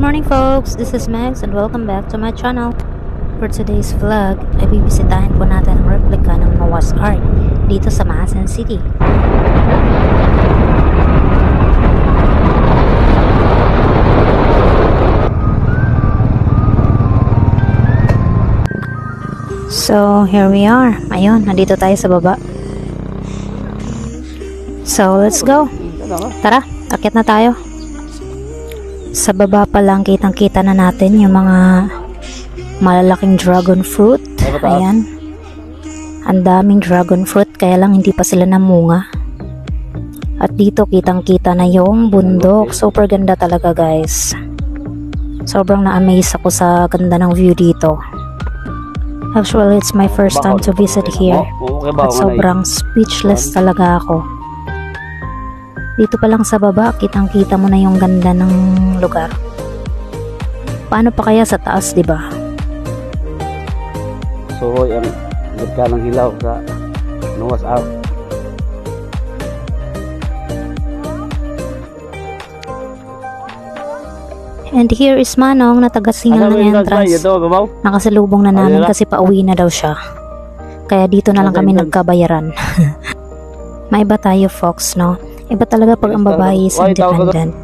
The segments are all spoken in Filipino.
morning folks, this is Max and welcome back to my channel. For today's vlog ay bibisitahin po natin ang replica ng Noah's Ark dito sa Maasin City. So here we are. Ayun, nandito tayo sa baba. So let's go. Tara, akit na tayo. Sa baba pa lang kitang-kita na natin yung mga malalaking dragon fruit. Ayan. Ang daming dragon fruit kaya lang hindi pa sila namunga. At dito kitang-kita na yung bundok. Super ganda talaga guys. Sobrang na-amaze ako sa ganda ng view dito. Actually, it's my first time to visit here. At sobrang speechless talaga ako. Dito pa lang sa baba, kitang-kita mo na yung ganda ng lugar. Paano pa kaya sa taas, 'di ba? So, yan ganda ng hilaw sa Noah's Ark. And here is Manong na taga-singal ng entrance. Nakasalubong na namin kasi pauwi na daw siya. Kaya dito na lang kami nagkabayaran. May iba tayo, Fox, no? Iba talaga pag ang babae is independent.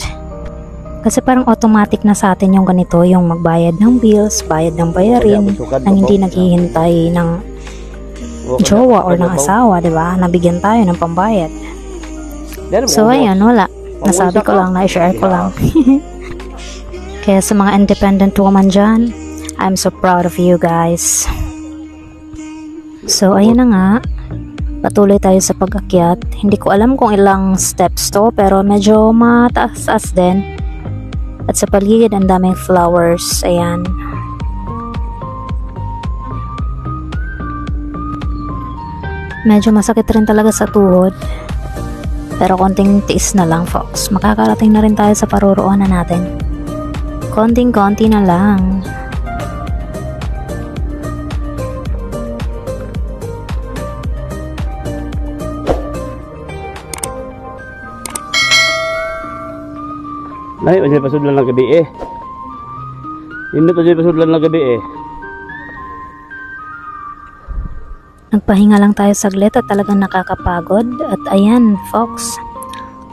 Kasi parang automatic na sa atin yung ganito, yung magbayad ng bills, bayad ng bayarin, nang hindi naghihintay ng jowa or ng asawa, diba? Nabigyan tayo ng pambayad. So ayun, wala. Nasabi ko lang, na-share ko lang. Kaya sa mga independent woman dyan, I'm so proud of you guys. So ayun na nga. Patuloy tayo sa pag-akyat. Hindi ko alam kung ilang steps to, pero medyo mataas-as din. At sa paligid, ang daming flowers. Ayan. Medyo masakit rin talaga sa tuhod. Pero konting tiis na lang, folks. Makakarating na rin tayo sa paroroonan natin. Konting-konti na lang. Nay, unya pasudlan lang gabi eh. Hindi to pasudlan lang gabi eh. Nagpahinga lang tayo saglit at talagang nakakapagod. At ayan, Fox.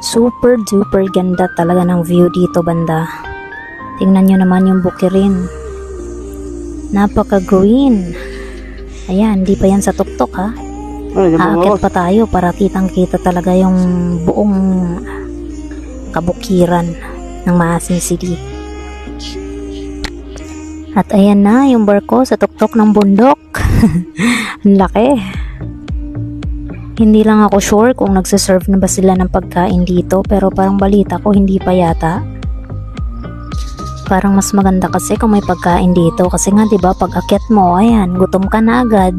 Super duper ganda talaga ng view dito banda. Tingnan nyo naman yung bukirin. Napaka green. Ayan, di pa yan sa tuktok ha. Aakyat pa tayo para kitang-kita talaga yung buong kabukiran ng Maasin City. At ayan na yung barko sa tuktok ng bundok. Ang laki. Hindi lang ako sure kung nagsiserve na ba sila ng pagkain dito, pero parang balita ko hindi pa yata. Parang mas maganda kasi kung may pagkain dito kasi nga 'di ba pag akyat mo, ayan, gutom ka na agad.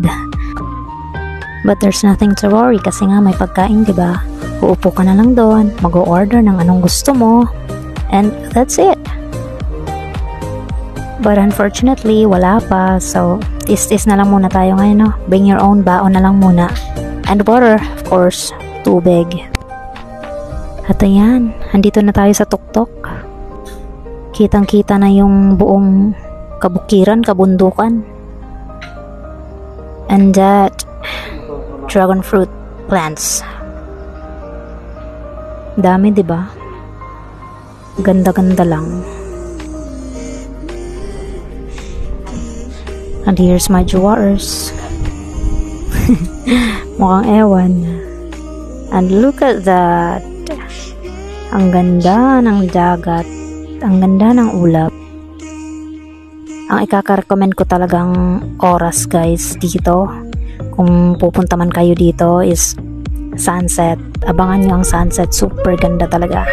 But there's nothing to worry kasi nga may pagkain, 'di ba? Uupo ka na lang doon, mag-o-order ng anong gusto mo. And that's it. But unfortunately, wala pa. So, tis-tis na lang muna tayo ngayon, no? Bring your own baon na lang muna. And water, of course. Tubig. At ayan, andito na tayo sa tuktok. Kitang-kita na yung buong kabukiran, kabundukan. And that dragon fruit plants. Dami, diba? Ganda-ganda lang. And here's my jewelers. Mukhang ewan. And look at that. Ang ganda ng dagat. Ang ganda ng ulap. Ang ikaka-recommend ko talagang oras guys dito. Kung pupunta man kayo dito is sunset. Abangan nyo ang sunset. Super ganda talaga.